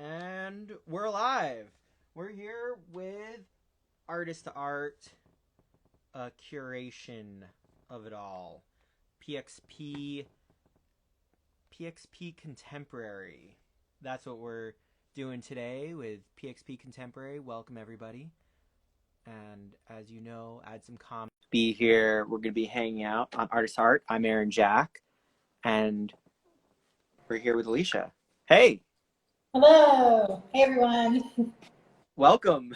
And we're live. We're here with Artist to Art, a curation of it all. PXP Contemporary. That's what we're doing today with PXP Contemporary. Welcome, everybody. And as you know, add some comments. Be here. We're going to be hanging out on Artist Art. I'm Aaron Jack, and we're here with Alicia. Hey. Hello. Hey, everyone. Welcome.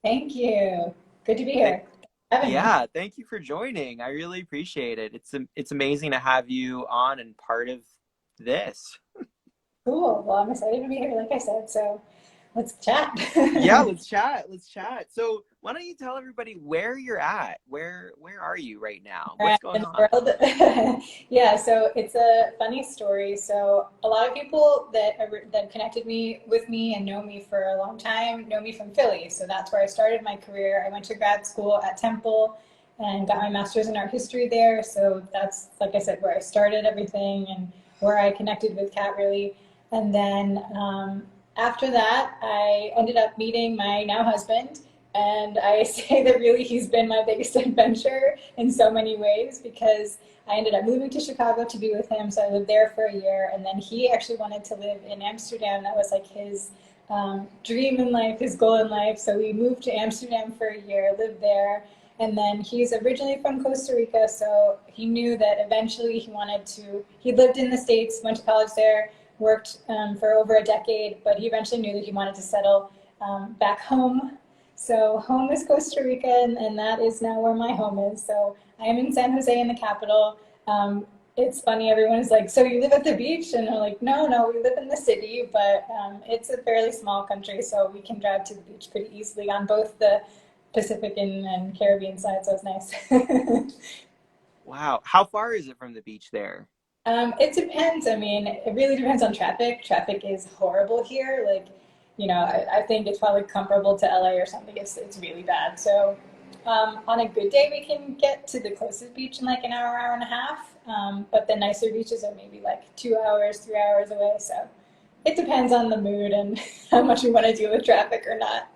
Thank you. Good to be here. Having me. Yeah, thank you for joining. I really appreciate it. It's amazing to have you on and part of this. Cool. Well, I'm excited to be here, like I said. So let's chat. Yeah, let's chat. Let's chat. So why don't you tell everybody where you're at? Where are you right now? What's going In the on? world. Yeah, so it's a funny story. So a lot of people that connected me with me and know me for a long time know me from Philly. So that's where I started my career. I went to grad school at Temple and got my master's in art history there. So that's, like I said, where I started everything and where I connected with Kat really. And then after that, I ended up meeting my now husband. And I say that really he's been my biggest adventure in so many ways because I ended up moving to Chicago to be with him. So I lived there for a year. And then he actually wanted to live in Amsterdam. That was like his dream in life, his goal in life. So we moved to Amsterdam for a year, lived there. And then he's originally from Costa Rica. So he knew that eventually he lived in the States, went to college there, worked for over a decade, but he eventually knew that he wanted to settle back home. So home is Costa Rica, and that is now where my home is. So I am in San Jose in the capital. It's funny, everyone is like, so you live at the beach? And I'm like, no, we live in the city, but it's a fairly small country, so we can drive to the beach pretty easily on both the Pacific and Caribbean side, so it's nice. Wow. How far is it from the beach there? It depends. I mean, it really depends on traffic. Traffic is horrible here. Like, I think it's probably comparable to LA or something. It's really bad. So on a good day, we can get to the closest beach in like an hour and a half. But the nicer beaches are maybe like 2 hours, 3 hours away. So it depends on the mood and how much we want to deal with traffic or not.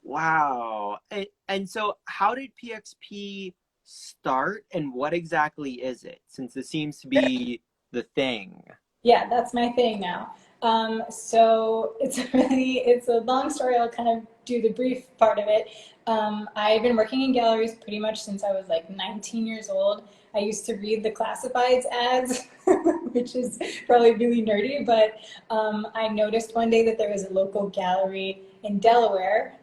Wow. And so how did PXP start and what exactly is it? Since this seems to be the thing. Yeah, that's my thing now. So it's a long story. I'll kind of do the brief part of it. I've been working in galleries pretty much since I was like 19 years old. I used to read the classifieds ads, which is probably really nerdy, but I noticed one day that there was a local gallery in Delaware,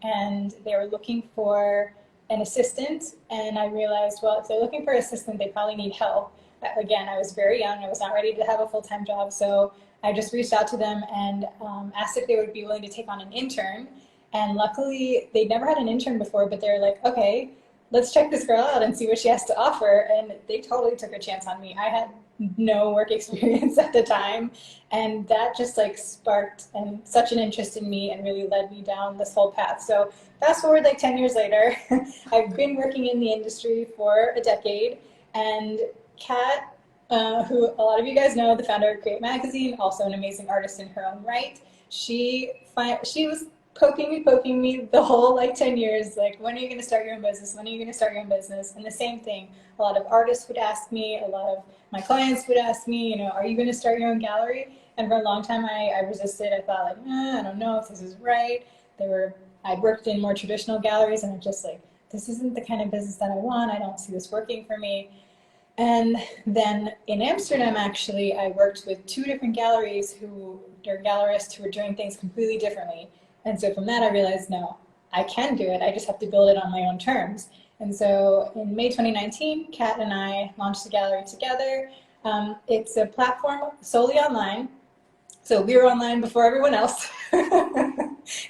and they were looking for an assistant, and I realized, well, if they're looking for an assistant, they probably need help. Again, I was very young. I was not ready to have a full-time job. So I just reached out to them and asked if they would be willing to take on an intern. And luckily, they'd never had an intern before, but they were like, okay, let's check this girl out and see what she has to offer. And they totally took a chance on me. I had no work experience at the time. And that just like sparked such an interest in me and really led me down this whole path. So fast forward like 10 years later, I've been working in the industry for a decade. And Kat, who a lot of you guys know, the founder of Create Magazine, also an amazing artist in her own right. She was poking me the whole like 10 years, like, when are you going to start your own business? When are you going to start your own business? And the same thing, a lot of artists would ask me, a lot of my clients would ask me, are you going to start your own gallery? And for a long time, I resisted. I thought like, I don't know if this is right. I'd worked in more traditional galleries and I'm just like, this isn't the kind of business that I want. I don't see this working for me. And then in Amsterdam, actually, I worked with two different galleries they're gallerists who were doing things completely differently. And so from that, I realized, no, I can do it. I just have to build it on my own terms. And so in May 2019, Kat and I launched the gallery together. It's a platform solely online. So we were online before everyone else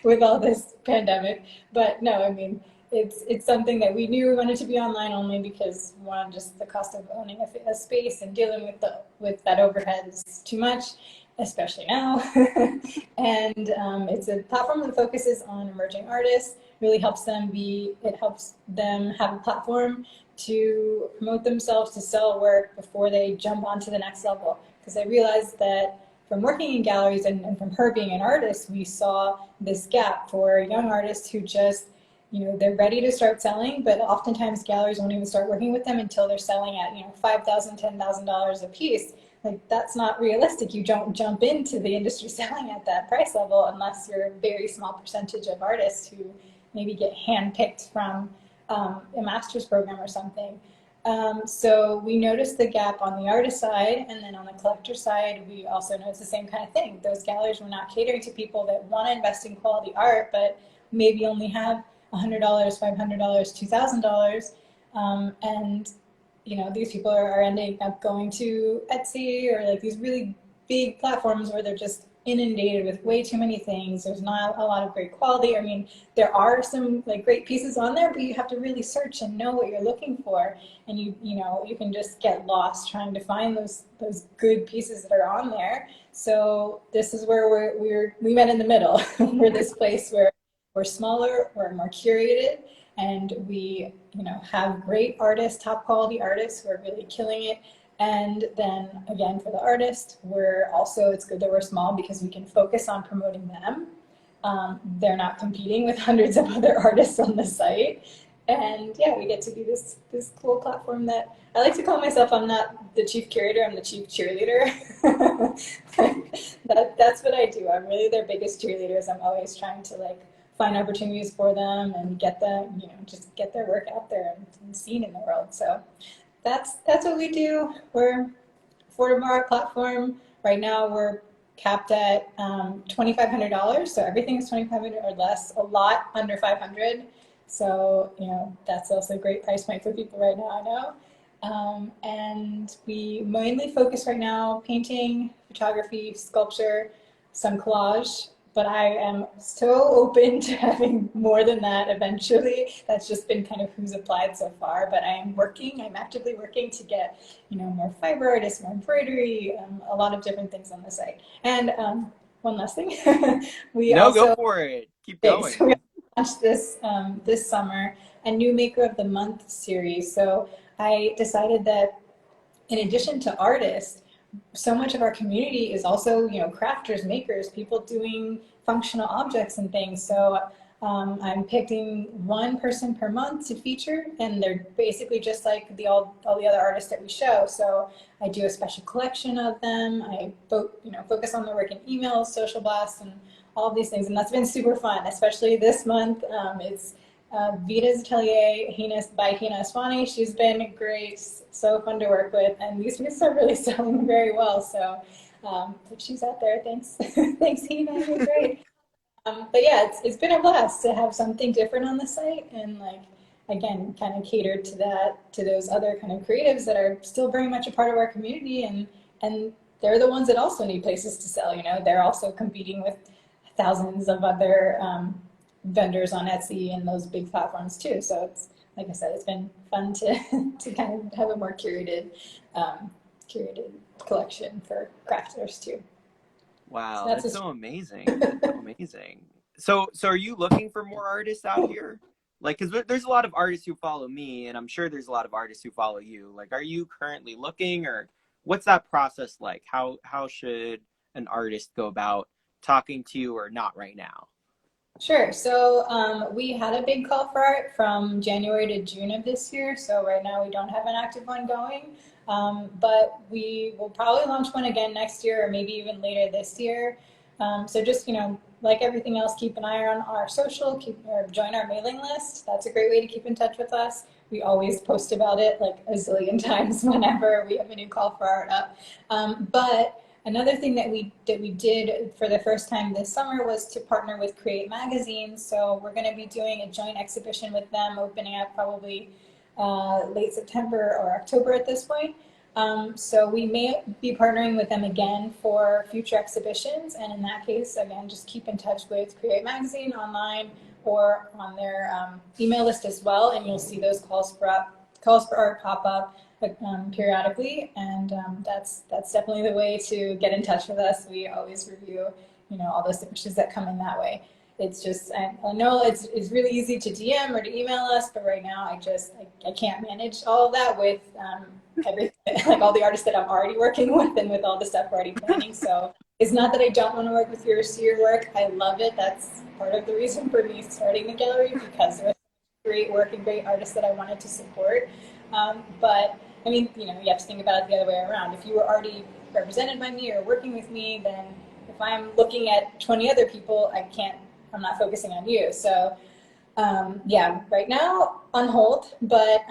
with all this pandemic. But no, I mean, it's something that we knew we wanted to be online only because, one, just the cost of owning a space and dealing with that overhead is too much, especially now. And it's a platform that focuses on emerging artists, really helps them have a platform to promote themselves, to sell work before they jump onto the next level. Because I realized that from working in galleries and from her being an artist, we saw this gap for young artists who just, they're ready to start selling, but oftentimes galleries won't even start working with them until they're selling at, $5,000, $10,000 a piece. Like, that's not realistic. You don't jump into the industry selling at that price level unless you're a very small percentage of artists who maybe get handpicked from a master's program or something. So we noticed the gap on the artist side, and then on the collector side, we also noticed the same kind of thing. Those galleries were not catering to people that want to invest in quality art, but maybe only have $100, $500, $2,000. And these people are ending up going to Etsy or like these really big platforms where they're just inundated with way too many things. There's not a lot of great quality. I mean, there are some like great pieces on there, but you have to really search and know what you're looking for. And you can just get lost trying to find those good pieces that are on there. So this is where we met in the middle. We're this place where we're smaller, we're more curated, and we have great artists, top quality artists who are really killing it. And then again, for the artist, it's good that we're small because we can focus on promoting them. They're not competing with hundreds of other artists on the site. And yeah, we get to be this cool platform that I like to call myself, I'm not the chief curator, I'm the chief cheerleader. That's what I do. I'm really their biggest cheerleaders. I'm always trying to find opportunities for them and get them, just get their work out there and seen in the world. So that's what we do. We're affordable art platform. Right now we're capped at $2,500. So everything is $2,500 or less, a lot under $500. So, that's also a great price point for people right now, I know. And we mainly focus right now painting, photography, sculpture, some collage. But I am so open to having more than that eventually. That's just been kind of who's applied so far. But I'm actively working to get, more fiber artists, more embroidery, a lot of different things on the site. And one last thing, Go for it. Keep going. So we launched this summer a new Maker of the Month series. So I decided that in addition to artists, so much of our community is also, crafters, makers, people doing functional objects and things. So I'm picking one person per month to feature, and they're basically just like all the other artists that we show. So I do a special collection of them. I focus on their work in emails, social blasts, and all of these things. And that's been super fun, especially this month. It's Vita's Atelier by Hina Aswani. She's been great, so fun to work with, and these pieces are really selling very well. So if she's out there, thanks, thanks Hina, you're great. But yeah, it's been a blast to have something different on the site, and again, kind of catered to those other kind of creatives that are still very much a part of our community, and they're the ones that also need places to sell. They're also competing with thousands of other vendors on Etsy and those big platforms too. So it's, like I said, it's been fun to kind of have a more curated collection for crafters too. Wow, so that's so amazing. That's so amazing. So are you looking for more artists out here? Because there's a lot of artists who follow me, and I'm sure there's a lot of artists who follow you. Are you currently looking, or what's that process like? How should an artist go about talking to you, or not right now? Sure. So we had a big call for art from January to June of this year. So right now we don't have an active one going, but we will probably launch one again next year, or maybe even later this year. So just, like everything else, keep an eye on our social, join our mailing list. That's a great way to keep in touch with us. We always post about it a zillion times whenever we have a new call for art up. But another thing that we did for the first time this summer was to partner with Create Magazine. So we're going to be doing a joint exhibition with them, opening up probably late September or October at this point. So we may be partnering with them again for future exhibitions. And in that case, again, just keep in touch with Create Magazine online or on their email list as well. And you'll see those calls for art pop up periodically, and that's definitely the way to get in touch with us. We always review, all those submissions that come in that way. It's just, I know it's really easy to DM or to email us, but right now I can't manage all of that with everything, like all the artists that I'm already working with and with all the stuff we're already planning. So it's not that I don't want to work with your work. I love it. That's part of the reason for me starting the gallery, because there was great work and great artists that I wanted to support. But I mean, you know, you have to think about it the other way around. If you were already represented by me or working with me, then if I'm looking at 20 other people, I'm not focusing on you. So yeah, right now on hold, but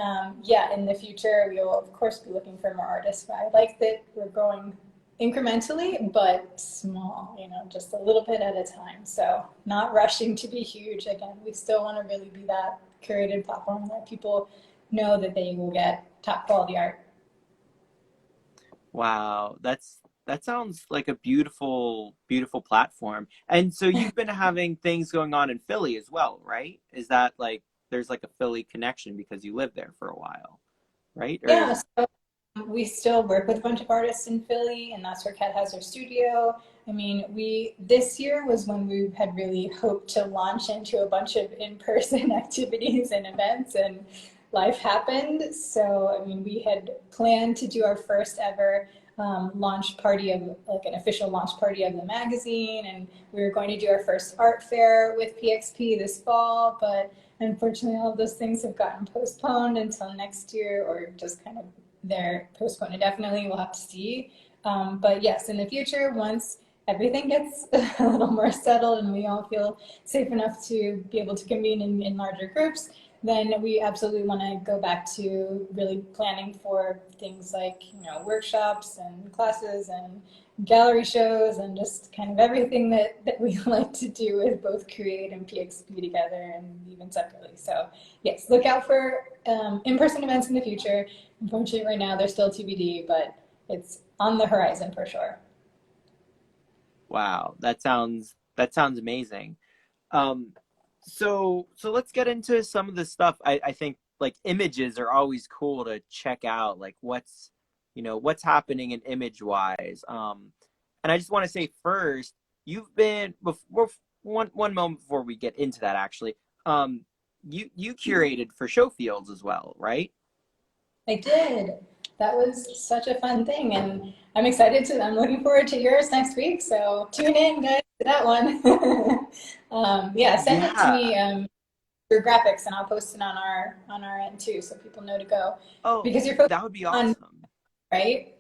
yeah, in the future we will of course be looking for more artists. But I like that we're growing incrementally, but small, you know, just a little bit at a time. So not rushing to be huge. Again, we still want to really be that curated platform where people know that they will get top quality art. Wow, that sounds like a beautiful, beautiful platform. And so you've been having things going on in Philly as well, right? Is that like there's like a Philly connection because you lived there for a while, right? Or Yeah, so we still work with a bunch of artists in Philly, and that's where Kat has her studio. I mean, this year was when we had really hoped to launch into a bunch of in-person activities and events, and life happened. So, I mean, we had planned to do our first ever launch party of, like, an official launch party of the magazine, and we were going to do our first art fair with PXP this fall, but unfortunately, all of those things have gotten postponed until next year, or just kind of they're postponed indefinitely. We'll have to see. But yes, in the future, once everything gets a little more settled and we all feel safe enough to be able to convene in larger groups, then we absolutely want to go back to really planning for things like, you know, workshops and classes and gallery shows and just kind of everything that we like to do with both Create and PXP together and even separately. So yes, look out for in-person events in the future. Unfortunately, right now they're still TBD, but it's on the horizon for sure. wow, that sounds amazing. Um, so let's get into some of the stuff. I think like images are always cool to check out, like what's what's happening in image wise. And I just want to say first, you've been before one moment before we get into that actually. You curated for show fields as well, right? I did. That was such a fun thing, and I'm looking forward to yours next week. So tune in, guys, to that one. Yeah, send it to Yeah. me, your graphics, and I'll post it on our end too, so people know to go. Oh, Because you're focused that would be on, awesome. right?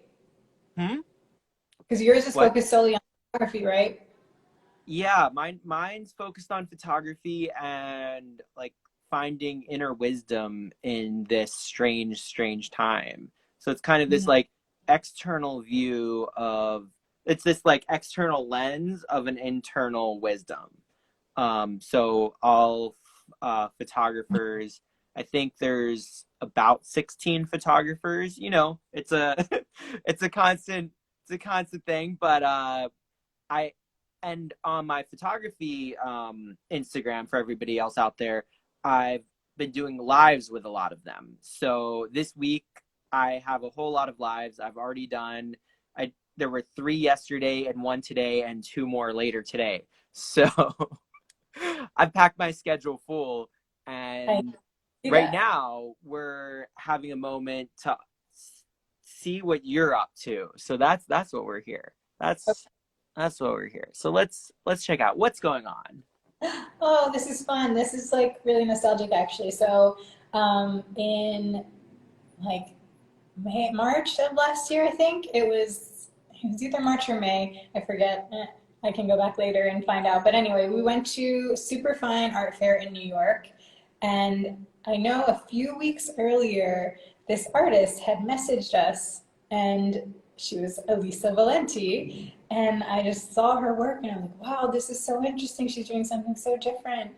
Hmm? Because yours is What? focused solely on photography, right? Yeah, mine's focused on photography and like finding inner wisdom in this strange, strange time. So it's kind of this Mhm. like external view of it's this like external lens of an internal wisdom. So all photographers, I think there's about 16 photographers. You know, it's a it's a constant thing, but I and on my photography Instagram for everybody else out there, I've been doing lives with a lot of them. So this week I have a whole lot of lives I've already done. There were 3 yesterday and 1 today and 2 more later today. So I've packed my schedule full, I and see right that. now we're having a moment to see what you're up to. So that's what we're here. That's what we're here. So let's check out what's going on. Oh, this is fun. This is like really nostalgic, actually. So, in like March of last year, I think it was either March or May. I forget. I can go back later and find out. But anyway, we went to Superfine Art Fair in New York, and I know a few weeks earlier, this artist had messaged us, and she was Elisa Valenti, and I just saw her work, and I'm like, wow, this is so interesting. She's doing something so different.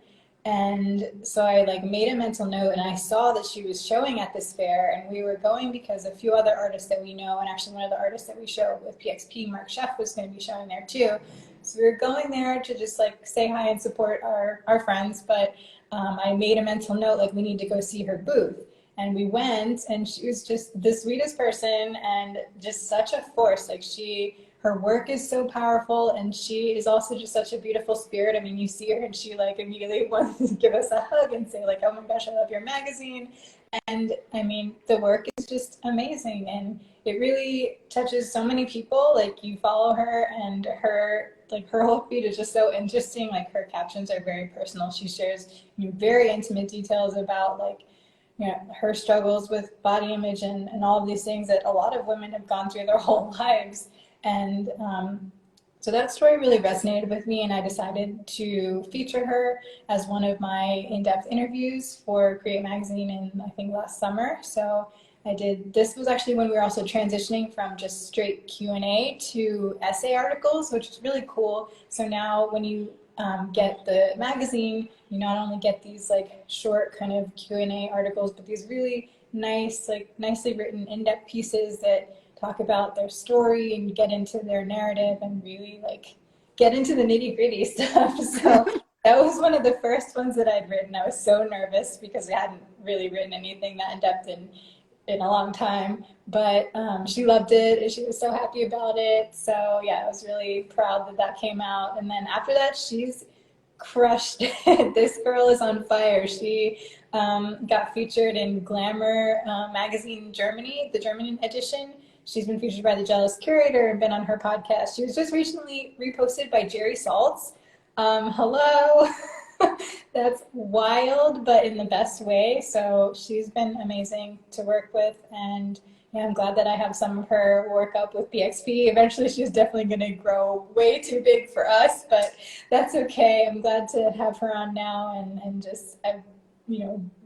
And so I like made a mental note, and I saw that she was showing at this fair, and we were going because a few other artists that we know, and actually one of the artists that we show with PXP, Mark Sheff, was going to be showing there too. So we were going there to just like say hi and support our friends, but I made a mental note like we need to go see her booth. And we went, and she was just the sweetest person and just such a force. Like her work is so powerful, and she is also just such a beautiful spirit. I mean, you see her and she like immediately wants to give us a hug and say like, oh my gosh, I love your magazine. And I mean, the work is just amazing, and it really touches so many people. Like, you follow her, and her whole feed is just so interesting. Like, her captions are very personal. She shares very intimate details about like, her struggles with body image and all of these things that a lot of women have gone through their whole lives. And so that story really resonated with me, and I decided to feature her as one of my in-depth interviews for Create Magazine in, I think, last summer. So I did, this was actually when we were also transitioning from just straight Q&A to essay articles, which is really cool. So now when you get the magazine, you not only get these like short kind of Q&A articles, but these really nice, like nicely written in-depth pieces that talk about their story and get into their narrative and really like get into the nitty-gritty stuff. So that was one of the first ones that I'd written. I was so nervous because I hadn't really written anything that in-depth in a long time, but she loved it and she was so happy about it. So yeah, I was really proud that that came out. And then after that, she's crushed it. This girl is on fire. She got featured in Glamour magazine Germany, the German edition. She's been featured by the Jealous Curator and been on her podcast. She was just recently reposted by Jerry Saltz. Hello. That's wild, but in the best way. So she's been amazing to work with, and yeah, I'm glad that I have some of her work up with PXP. Eventually she's definitely going to grow way too big for us, but that's okay. I'm glad to have her on now, and just, I've,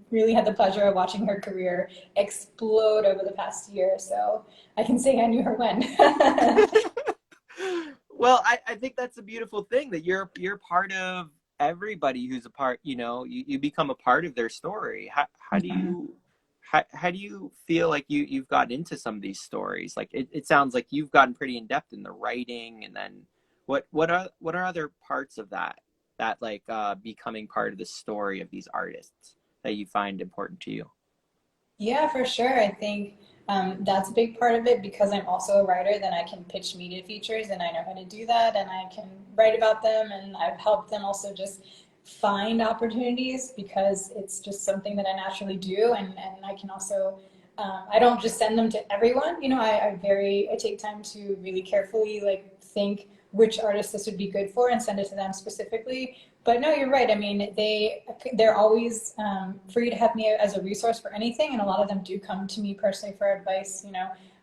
really had the pleasure of watching her career explode over the past year. So I can say I knew her when. Well, I think that's a beautiful thing, that you're part of everybody who's a part, you become a part of their story. How do you feel like you've gotten into some of these stories? Like, it sounds like you've gotten pretty in depth in the writing, and then what are other parts of that like becoming part of the story of these artists that you find important to you? Yeah, for sure. I think that's a big part of it, because I'm also a writer. Then I can pitch media features, and I know how to do that, and I can write about them, and I've helped them also just find opportunities, because it's just something that I naturally do, and I can also, I don't just send them to everyone. I take time to really carefully like think which artists this would be good for and send it to them specifically. But no, you're right. I mean, they're always free to have me as a resource for anything, and a lot of them do come to me personally for advice.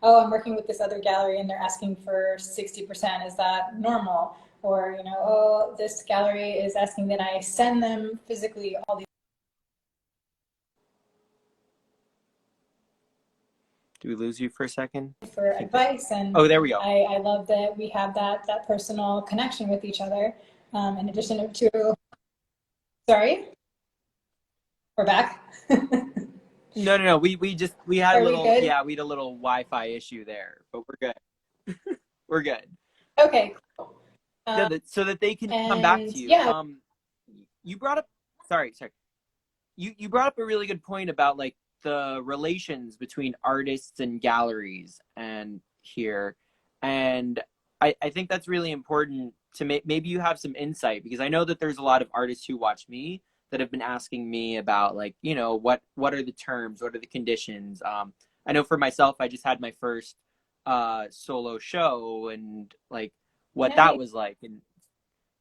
Oh, I'm working with this other gallery and they're asking for 60%. Is that normal? Or oh, this gallery is asking that I send them physically all these. Do we lose you for a second? For advice, and oh, there we go. I love that we have that personal connection with each other. In addition to, sorry, we're back. No. We had a little, we yeah, we had a little Wi-Fi issue there, but we're good. We're good. Okay, cool. So that they can come back to you. Yeah. You brought up, sorry. You brought up a really good point about like the relations between artists and galleries and here. And I think that's really important to maybe you have some insight, because I know that there's a lot of artists who watch me that have been asking me about like, what are the terms? What are the conditions? I know for myself, I just had my first solo show, and like what that was like. And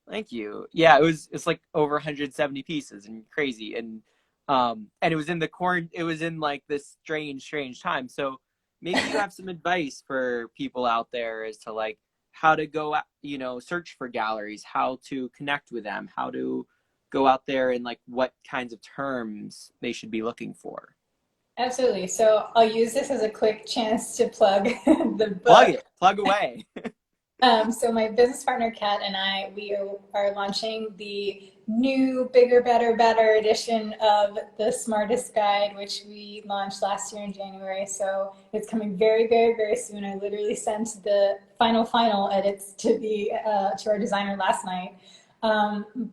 thank you. Yeah, it's like over 170 pieces and crazy. And it was in it was in like this strange time. So maybe you have some advice for people out there as to like how to go, search for galleries, how to connect with them, how to go out there, and like what kinds of terms they should be looking for. Absolutely. So I'll use this as a quick chance to plug the book. Plug it. Plug away. So my business partner, Kat, and I, we are launching the new Bigger, Better edition of The Smartest Guide, which we launched last year in January. So it's coming very, very, very soon. I literally sent the final edits to to our designer last night.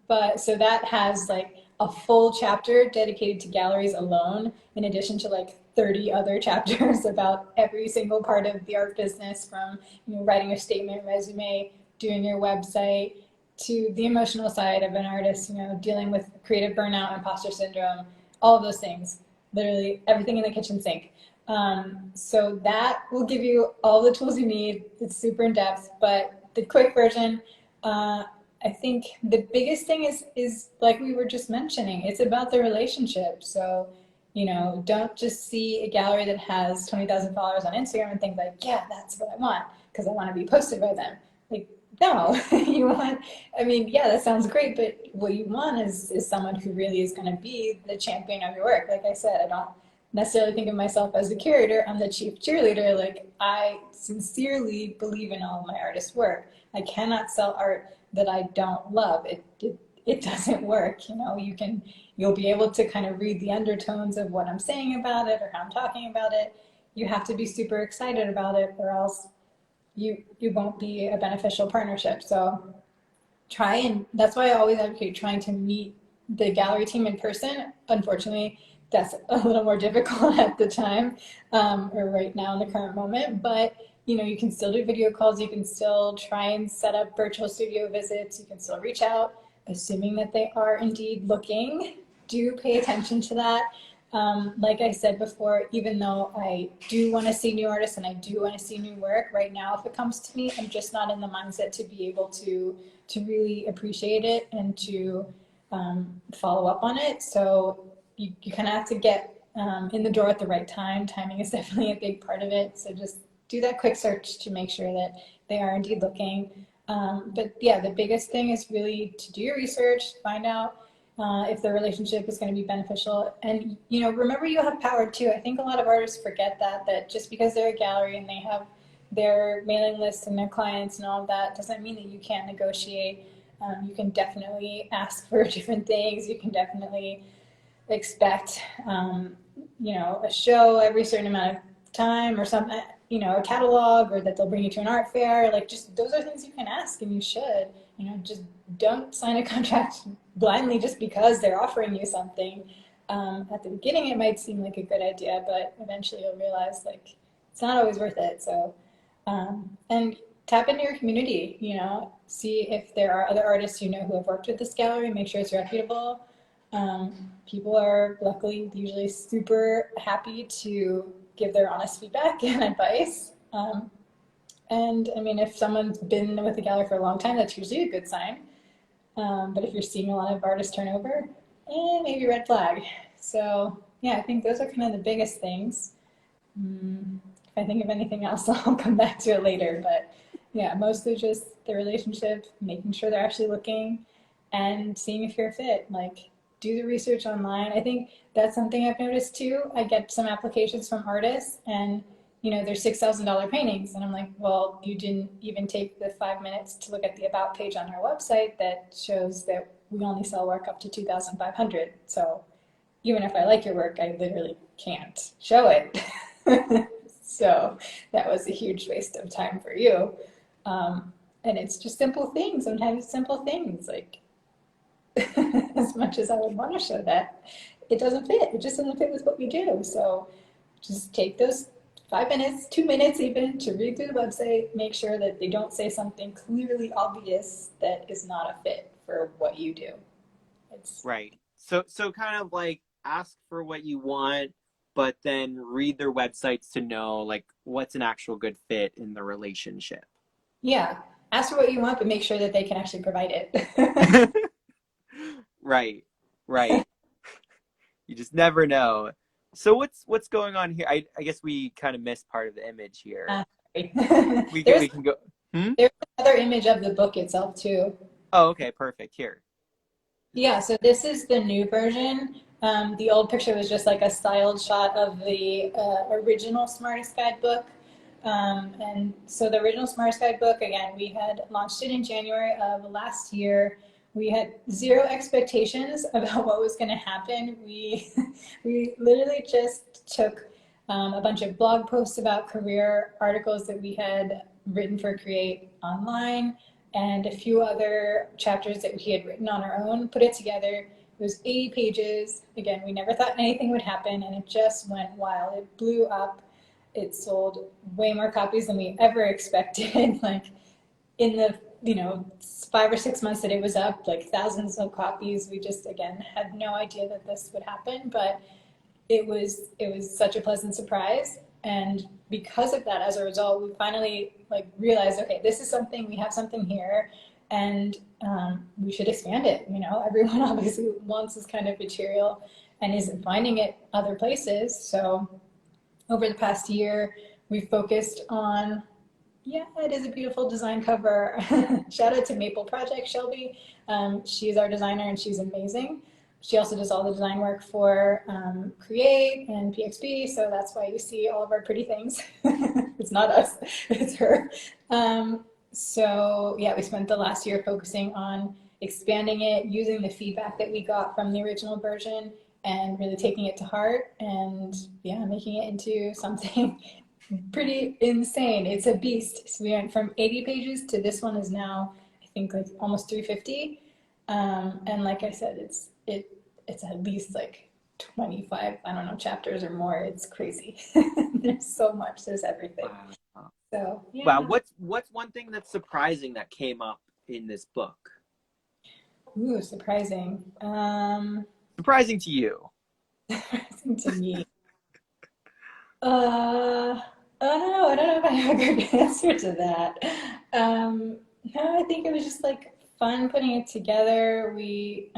But so that has like a full chapter dedicated to galleries alone, in addition to like 30 other chapters about every single part of the art business, from writing a statement, resume, doing your website, to the emotional side of an artist, dealing with creative burnout, imposter syndrome, all of those things, literally everything in the kitchen sink. So that will give you all the tools you need. It's super in depth, but the quick version, I think the biggest thing is like we were just mentioning, it's about the relationship. So, don't just see a gallery that has 20,000 followers on Instagram and think like, yeah, that's what I want because I want to be posted by them. Like, no, you want, yeah, that sounds great, but what you want is someone who really is going to be the champion of your work. Like I said, I don't necessarily think of myself as a curator. I'm the chief cheerleader. Like, I sincerely believe in all of my artists' work. I cannot sell art that I don't love. It doesn't work. You'll be able to kind of read the undertones of what I'm saying about it or how I'm talking about it. You have to be super excited about it, or else you won't be a beneficial partnership. So that's why I always advocate trying to meet the gallery team in person. Unfortunately, that's a little more difficult at the time, or right now in the current moment, but you can still do video calls, you can still try and set up virtual studio visits, you can still reach out, assuming that they are indeed looking. Do pay attention to that. Like I said before, even though I do want to see new artists and I do want to see new work, right now, if it comes to me, I'm just not in the mindset to be able to really appreciate it and to follow up on it. So you kind of have to get in the door at the right time. Timing is definitely a big part of it. So just do that quick search to make sure that they are indeed looking. But yeah, the biggest thing is really to do your research, find out if the relationship is going to be beneficial. And, remember you have power too. I think a lot of artists forget that just because they're a gallery and they have their mailing list and their clients and all of that doesn't mean that you can't negotiate. You can definitely ask for different things. You can definitely expect, a show every certain amount of time or something, a catalog, or that they'll bring you to an art fair. Like, just those are things you can ask, and you should. Just don't sign a contract blindly just because they're offering you something. At the beginning, it might seem like a good idea, but eventually you'll realize like it's not always worth it. So, and tap into your community. See if there are other artists who have worked with this gallery. Make sure it's reputable. People are luckily usually super happy to give their honest feedback and advice. And if someone's been with the gallery for a long time, that's usually a good sign. But if you're seeing a lot of artist turnover, maybe red flag. So yeah, I think those are kind of the biggest things. If I think of anything else, I'll come back to it later. But yeah, mostly just the relationship, making sure they're actually looking, and seeing if you're a fit. Like, do the research online. I think that's something I've noticed too. I get some applications from artists and they're $6,000 paintings. And I'm like, well, you didn't even take the 5 minutes to look at the about page on our website that shows that we only sell work up to 2,500. So even if I like your work, I literally can't show it. So that was a huge waste of time for you. And it's just simple things. Sometimes it's simple things like, as much as I would want to show that, it doesn't fit. It just doesn't fit with what we do. So just take those 5 minutes, 2 minutes even, to read through the website, make sure that they don't say something clearly obvious that is not a fit for what you do. Right. So kind of like ask for what you want, but then read their websites to know like what's an actual good fit in the relationship. Yeah. Ask for what you want, but make sure that they can actually provide it. Right. You just never know. So what's going on here? I guess we kind of missed part of the image here. We can go. There's another image of the book itself too. Oh, okay, perfect. Here. Yeah, so this is the new version. The old picture was just like a styled shot of the original Smartest Guidebook. And so the original Smartest Guidebook, again, we had launched it in January of last year. We had zero expectations about what was going to happen. We literally just took a bunch of blog posts about career articles that we had written for Create online, and a few other chapters that we had written on our own, put it together, It was 80 pages. Again, we never thought anything would happen, and it just went wild. It blew up. It sold way more copies than we ever expected. Like in the 5 or 6 months that it was up, like thousands of copies. We just, again, had no idea that this would happen, but it was such a pleasant surprise. And because of that, as a result, we finally like realized, okay, this is something, we have something here, and we should expand it. Everyone obviously wants this kind of material and isn't finding it other places. So over the past year, we've focused on, yeah, it is a beautiful design cover. Shout out to Maple Project, Shelby. She's our designer and she's amazing. She also does all the design work for Create and PXP, so that's why you see all of our pretty things. It's not us, it's her. So yeah, we spent the last year focusing on expanding it, using the feedback that we got from the original version, and really taking it to heart, and yeah, making it into something pretty insane. It's a beast. So we went from 80 pages to this one is now, I think, like almost 350. And like I said, it's at least like 25, I don't know, chapters or more. It's crazy. There's so much. There's everything. Wow. So yeah. Wow. What's one thing that's surprising that came up in this book? Ooh, surprising. Surprising to you? Surprising to me. I don't know. I don't know if I have a good answer to that. No, I think it was just like fun putting it together. We,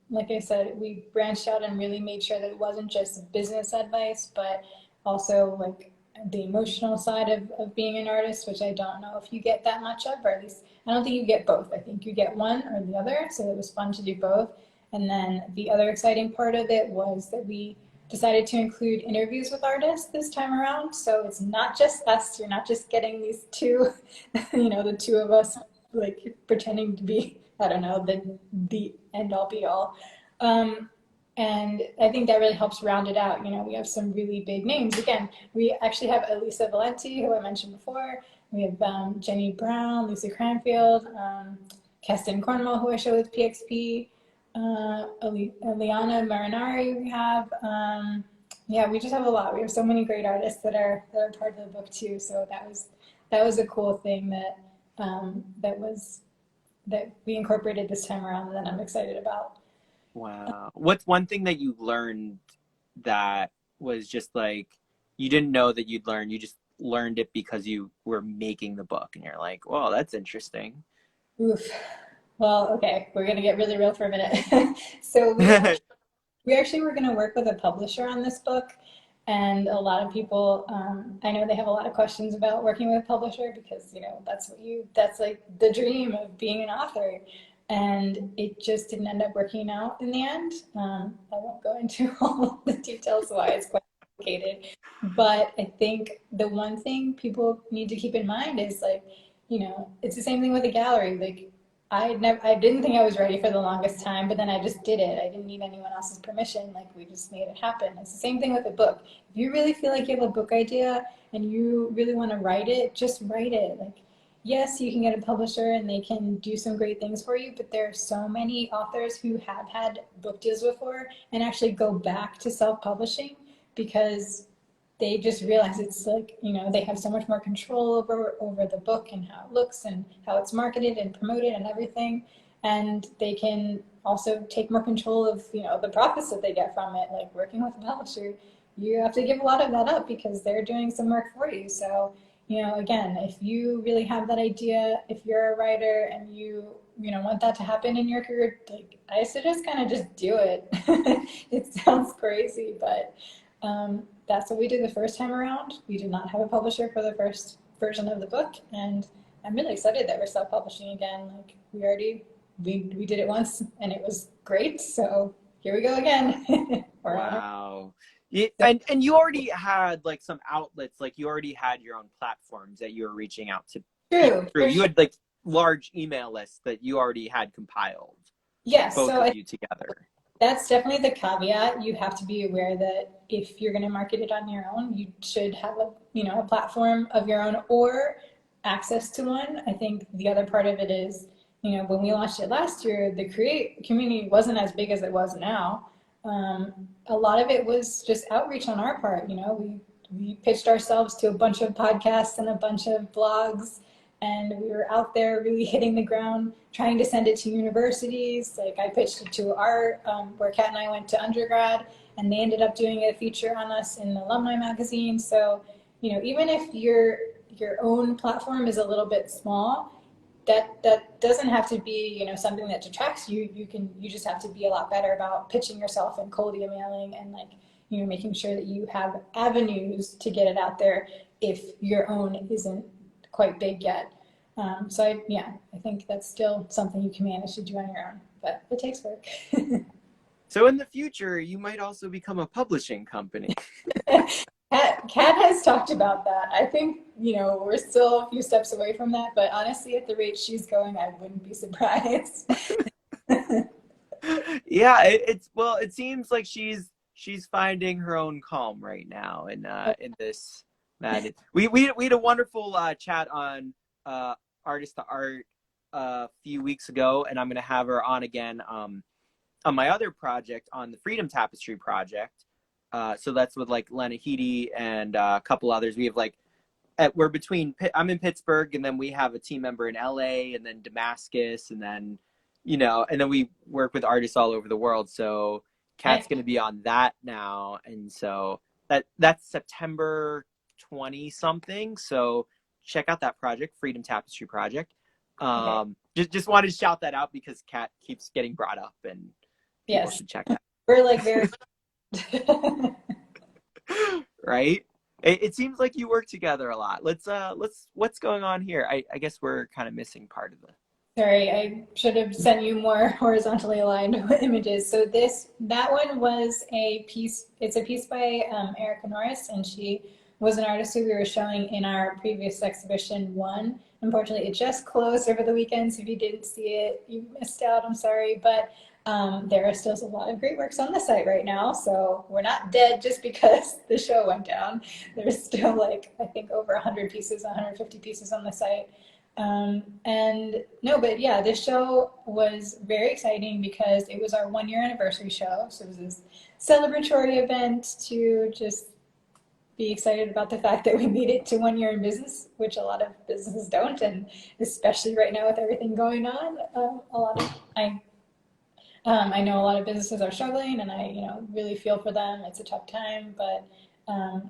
like I said, we branched out and really made sure that it wasn't just business advice, but also like the emotional side of being an artist, which I don't know if you get that much of, or at least I don't think you get both. I think you get one or the other. So it was fun to do both. And then the other exciting part of it was that we decided to include interviews with artists this time around. So it's not just us. You're not just getting these two, the two of us like pretending to be, I don't know, the end all be all. And I think that really helps round it out. We have some really big names. Again, we actually have Elisa Valenti, who I mentioned before. We have Jenny Brown, Lucy Cranfield, Keston Cornwell, who I show with PXP. Liana Marinari we have. Yeah, we just have a lot. We have so many great artists that are part of the book too. So that was a cool thing that we incorporated this time around, and that I'm excited about. Wow. What's one thing that you learned that was just like you didn't know that you'd learn? You just learned it because you were making the book, and you're like, "Well, that's interesting." Oof. Well, okay, we're gonna get really real for a minute. So we actually were gonna work with a publisher on this book, and a lot of people, I know they have a lot of questions about working with a publisher because that's like the dream of being an author, and it just didn't end up working out in the end. I won't go into all the details why it's quite complicated, but I think the one thing people need to keep in mind is like, it's the same thing with a gallery. Like I didn't think I was ready for the longest time, but then I just did it. I didn't need anyone else's permission. Like we just made it happen. It's the same thing with a book. If you really feel like you have a book idea and you really want to write it, just write it. Like, yes, you can get a publisher and they can do some great things for you, but there are so many authors who have had book deals before and actually go back to self-publishing because they just realize it's like, they have so much more control over the book and how it looks and how it's marketed and promoted and everything. And they can also take more control of, the profits that they get from it. Like working with a publisher, you have to give a lot of that up because they're doing some work for you. So, again, if you really have that idea, if you're a writer and you want that to happen in your career, like I suggest kind of just do it. It sounds crazy, but that's what we did the first time around. We did not have a publisher for the first version of the book, and I'm really excited that we're self-publishing again. Like we did it once and it was great, so here we go again. Wow. And you already had like some outlets, like you already had your own platforms that you were reaching out to. True. You had like large email lists that you already had compiled. Yes. Both of you together. That's definitely the caveat. You have to be aware that if you're going to market it on your own, you should have a platform of your own or access to one. I think the other part of it is when we launched it last year, the create community wasn't as big as it was now. A lot of it was just outreach on our part. We pitched ourselves to a bunch of podcasts and a bunch of blogs, and we were out there really hitting the ground, trying to send it to universities. Like I pitched it to art, where Kat and I went to undergrad, and they ended up doing a feature on us in the alumni magazine. So, even if your own platform is a little bit small, that doesn't have to be something that detracts you. You just have to be a lot better about pitching yourself and cold emailing and making sure that you have avenues to get it out there if your own isn't quite big yet. So I think that's still something you can manage to do on your own, but it takes work. So in the future, you might also become a publishing company. Kat has talked about that. I think, we're still a few steps away from that, but honestly, at the rate she's going, I wouldn't be surprised. Yeah, it seems like she's finding her own calm right now in this madness. We had a wonderful chat on Artist to Art a few weeks ago, and I'm gonna have her on again on my other project, on the Freedom Tapestry project. So that's with like Lena Headey and a couple others. We have we're between, I'm in Pittsburgh, and then we have a team member in LA, and then Damascus, and then, and then we work with artists all over the world. So Kat's going to be on that now. And so that's September 20 something. So check out that project, Freedom Tapestry Project. Okay. Just wanted to shout that out because Kat keeps getting brought up, and people should check that. We're very right. It seems like you work together a lot. What's going on here? I guess we're kind of missing part of the. Sorry, I should have sent you more horizontally aligned images. So that one was a piece. It's a piece by Erica Norris, and she was an artist who we were showing in our previous exhibition one. Unfortunately, it just closed over the weekend, so if you didn't see it, you missed out. I'm sorry, but there are still a lot of great works on the site right now, so we're not dead just because the show went down. There's still I think over 100 pieces, 150 pieces on the site. This show was very exciting because it was our 1-year anniversary show. So it was this celebratory event to just be excited about the fact that we made it to 1 year in business, which a lot of businesses don't, and especially right now with everything going on, I know a lot of businesses are struggling, and I really feel for them. It's a tough time, but I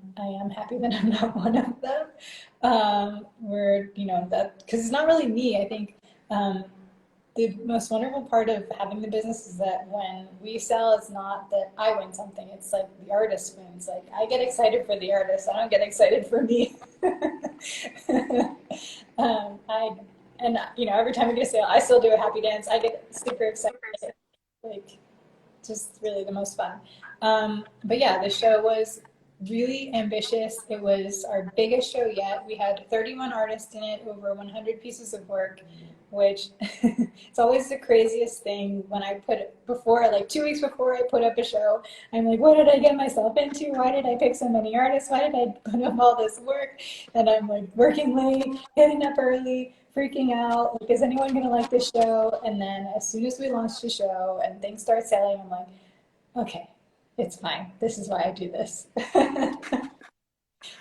am happy that I'm not one of them. Because it's not really me. I think the most wonderful part of having the business is that when we sell, it's not that I win something. It's like the artist wins. I get excited for the artist. I don't get excited for me. Every time we do a sale, I still do a happy dance. I get super excited. Just really the most fun. The show was really ambitious. It was our biggest show yet. We had 31 artists in it, over 100 pieces of work, which it's always the craziest thing when I before 2 weeks before I put up a show, I'm like, what did I get myself into? Why did I pick so many artists? Why did I put up all this work? And I'm working late, getting up early, freaking out, is anyone gonna like this show? And then as soon as we launched the show and things start selling, I'm like, okay, it's fine. This is why I do this.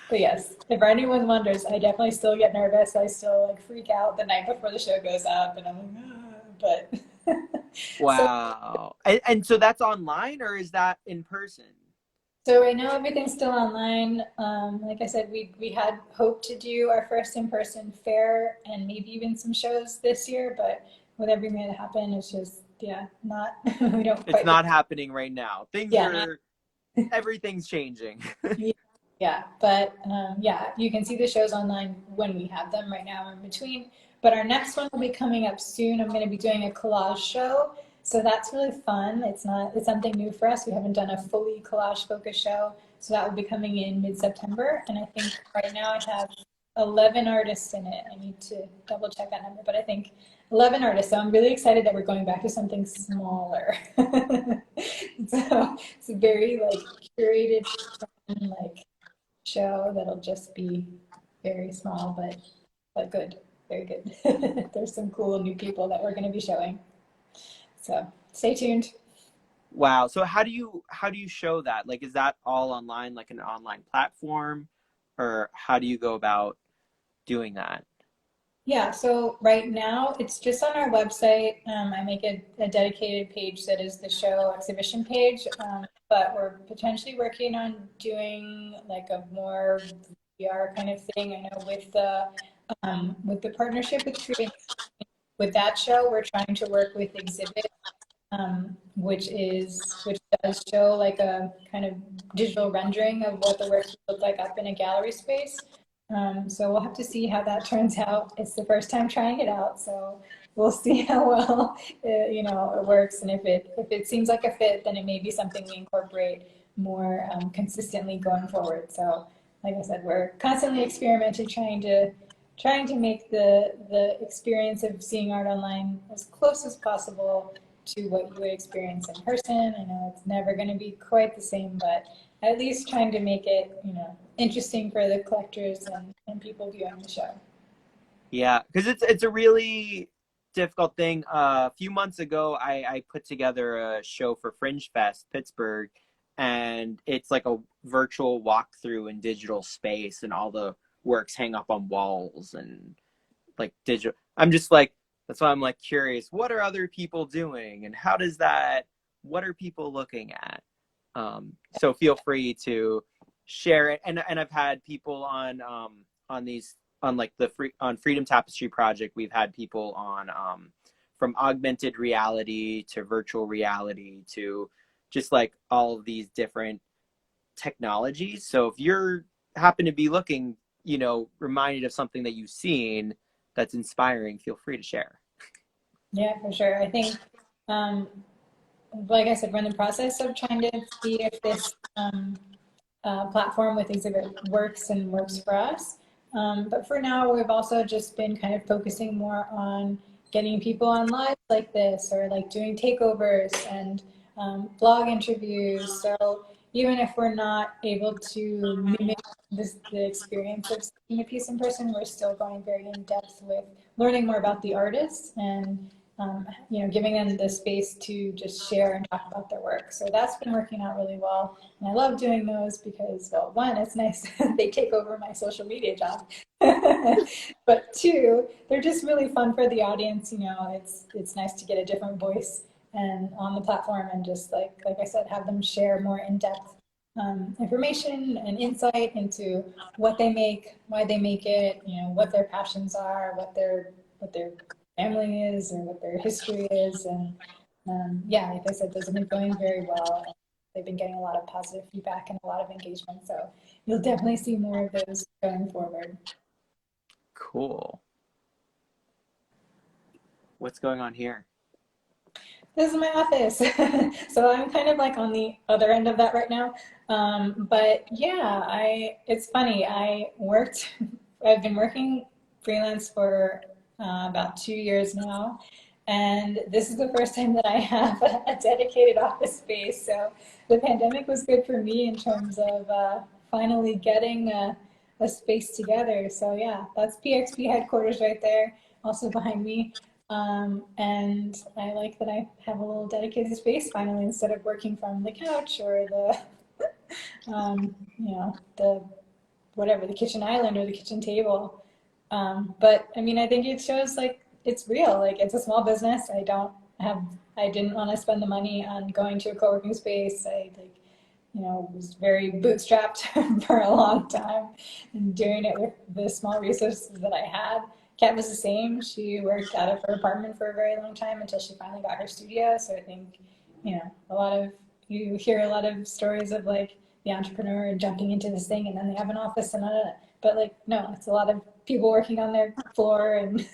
But yes, if anyone wonders, I definitely still get nervous. I still freak out the night before the show goes up, and I'm but wow. And so that's online, or is that in person? So right now everything's still online. Like I said, we had hoped to do our first in-person fair and maybe even some shows this year, but with everything that happened, it's just not we don't. It's not happening right now. Everything's changing. But you can see the shows online when we have them. Right now we're in between, but our next one will be coming up soon. I'm going to be doing a collage show, so that's really fun. It's something new for us. We haven't done a fully collage focused show, so that will be coming in mid-September, and I think right now I have 11 artists in it. I need to double check that number, but I think 11 artists. So I'm really excited that we're going back to something smaller. So it's a very curated, show that'll just be very small, but good. very good. There's some cool new people that we're going to be showing. So stay tuned. Wow. So how do you show that? Like, is that all online, like an online platform, or how do you go about doing that? Yeah, so right now it's just on our website. I make a dedicated page that is the show exhibition page, but we're potentially working on doing like a more VR kind of thing. I know with the partnership with Curated, with that show, we're trying to work with Exhibit, which does show like a kind of digital rendering of what the work would look like up in a gallery space. So we'll have to see how that turns out. It's the first time trying it out, so we'll see how well it works. And if it seems like a fit, then it may be something we incorporate more consistently going forward. So, like I said, we're constantly experimenting, trying to make the experience of seeing art online as close as possible to what you would experience in person. I know it's never going to be quite the same, but at least trying to make it, interesting for the collectors and people viewing the show. Yeah, because it's a really difficult thing. A few months ago, I put together a show for Fringe Fest Pittsburgh, and it's like a virtual walkthrough in digital space, and all the works hang up on walls and like digital. I'm just like, that's why I'm like curious. What are other people doing, and how does that? What are people looking at? So feel free to share it. And I've had people on these on like the free on Freedom Tapestry Project. We've had people on from augmented reality to virtual reality to just like all of these different technologies. So if you're happen to be looking, reminded of something that you've seen that's inspiring, feel free to share. Yeah, for sure. I think, um, like I said, we're in the process of trying to see if this platform with Exhibit works for us. But for now, we've also just been kind of focusing more on getting people on lives like this, or like doing takeovers and blog interviews. So even if we're not able to mimic the experience of seeing a piece in person, we're still going very in depth with learning more about the artists and giving them the space to just share and talk about their work. So that's been working out really well. And I love doing those because, well, one, it's nice they take over my social media job. But two, they're just really fun for the audience. It's nice to get a different voice and on the platform and just like I said, have them share more in-depth information and insight into what they make, why they make it, what their passions are, what their family is or what their history is. And yeah, like I said, those have been going very well. They've been getting a lot of positive feedback and a lot of engagement. So you'll definitely see more of those going forward. Cool. What's going on here? This is my office. So I'm kind of like on the other end of that right now. But yeah, it's funny. I've been working freelance for about 2 years now. And this is the first time that I have a dedicated office space. So the pandemic was good for me in terms of finally getting a space together. So yeah, that's PXP headquarters right there, also behind me. And I like that I have a little dedicated space finally instead of working from the couch or the whatever, the kitchen island or the kitchen table. But I mean, I think it shows like it's real. Like it's a small business. I didn't want to spend the money on going to a co-working space. Was very bootstrapped for a long time and doing it with the small resources that I had. Kat was the same. She worked out of her apartment for a very long time until she finally got her studio. So I think, you hear a lot of stories of like the entrepreneur jumping into this thing and then they have an office but like, no, it's a lot of people working on their floor and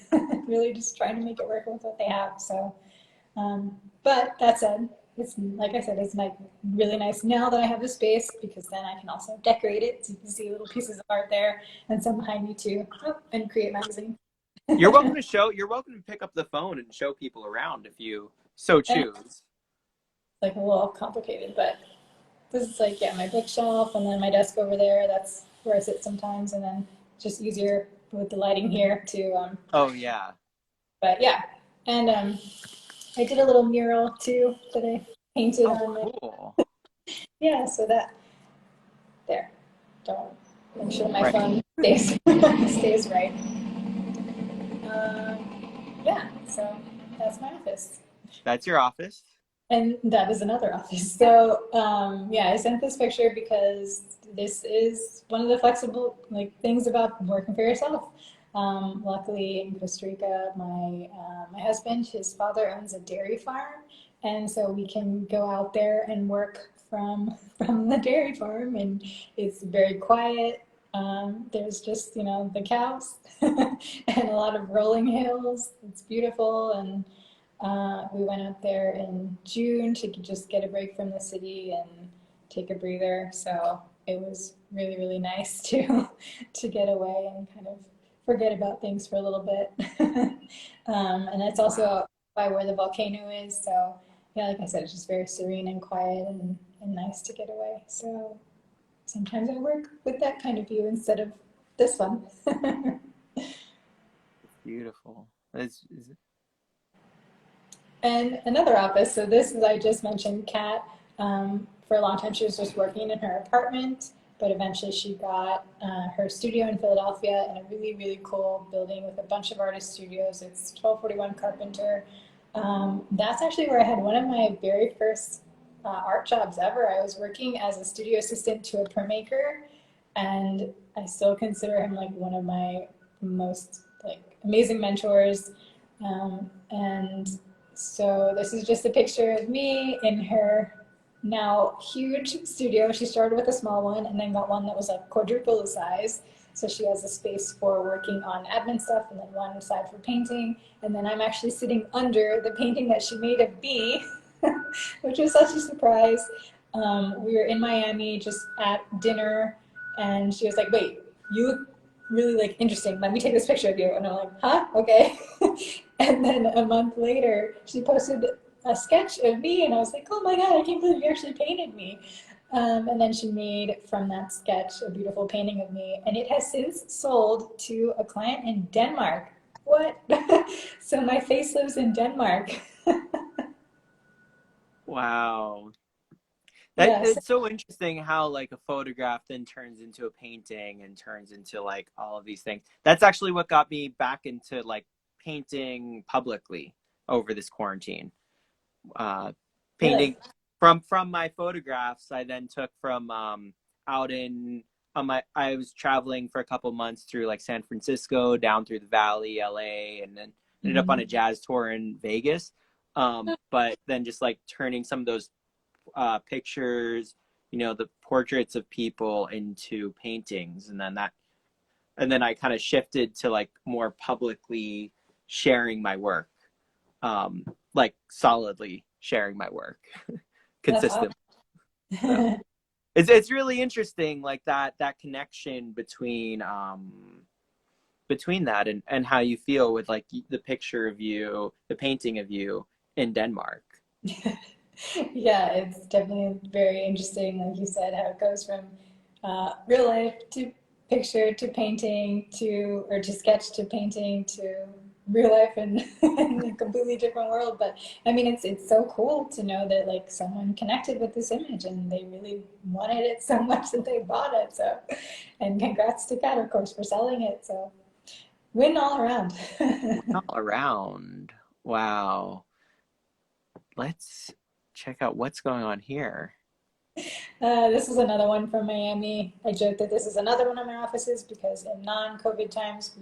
really just trying to make it work with what they have. So, but that said, it's like I said, it's like really nice now that I have the space because then I can also decorate it. So you can see little pieces of art there and some behind me too, and create magazine. You're welcome to pick up the phone and show people around if you so And choose. like a little complicated, but this is like, yeah, my bookshelf and then my desk over there. That's where I sit sometimes, and then just easier with the lighting here too. Oh yeah. But yeah, and I did a little mural too that I painted Oh on. cool. Yeah, so that there. Don't make sure my Right. phone stays stays right. Yeah, so that's my office. That's your office. And that is another office. So yeah, I sent this picture because this is one of the flexible like things about working for yourself. Luckily, in Costa Rica, my husband, his father owns a dairy farm, and so we can go out there and work from the dairy farm, and it's very quiet. There's just the cows and a lot of rolling hills. It's beautiful, and we went out there in June to just get a break from the city and take a breather. So it was really, really nice to get away and kind of forget about things for a little bit. And that's Wow. also by where the volcano is. So yeah, like I said, it's just very serene and quiet and nice to get away. So sometimes I work with that kind of view instead of this one. It's beautiful. Is it? And another office, so this is, I just mentioned Kat. For a long time, she was just working in her apartment, but eventually she got her studio in Philadelphia in a really, really cool building with a bunch of artist studios. It's 1241 Carpenter. That's actually where I had one of my very first art jobs ever. I was working as a studio assistant to a printmaker, and I still consider him like one of my most like amazing mentors. And so this is just a picture of me in her now huge studio. She started with a small one and then got one that was like quadruple the size. So she has a space for working on admin stuff and then one side for painting. And then I'm actually sitting under the painting that she made of me, which was such a surprise. We were in Miami just at dinner, and she was like, "Wait, you look really like interesting. Let me take this picture of you." And I'm like, "Huh? Okay." And then a month later, she posted a sketch of me, and I was like, "Oh my god, I can't believe you actually painted me." And then she made from that sketch a beautiful painting of me, and it has since sold to a client in Denmark. What? So my face lives in Denmark. Wow. That Yes. it's so interesting how like a photograph then turns into a painting and turns into like all of these things. That's actually what got me back into like painting publicly over this quarantine. Uh, Really? Painting from my photographs I then took from out in on my I was traveling for a couple months through like San Francisco, down through the Valley, LA, and then ended up on a Mm-hmm. jazz tour in Vegas. But then just like turning some of those pictures, the portraits of people into paintings, and then I kind of shifted to like more publicly sharing my work, like solidly sharing my work That's awesome. consistently. So it's really interesting, like that connection between that and how you feel with like the picture of you, the painting of you in Denmark. Yeah, it's definitely very interesting, like you said, how it goes from real life to picture to painting to, or to sketch to painting to real life and in a completely different world. But I mean, it's so cool to know that like someone connected with this image and they really wanted it so much that they bought it. So, and congrats to Kat, of course, for selling it. So, win all around. All around. Wow. Let's check out what's going on here. This is another one from Miami. I joke that this is another one of my offices because in non-COVID times,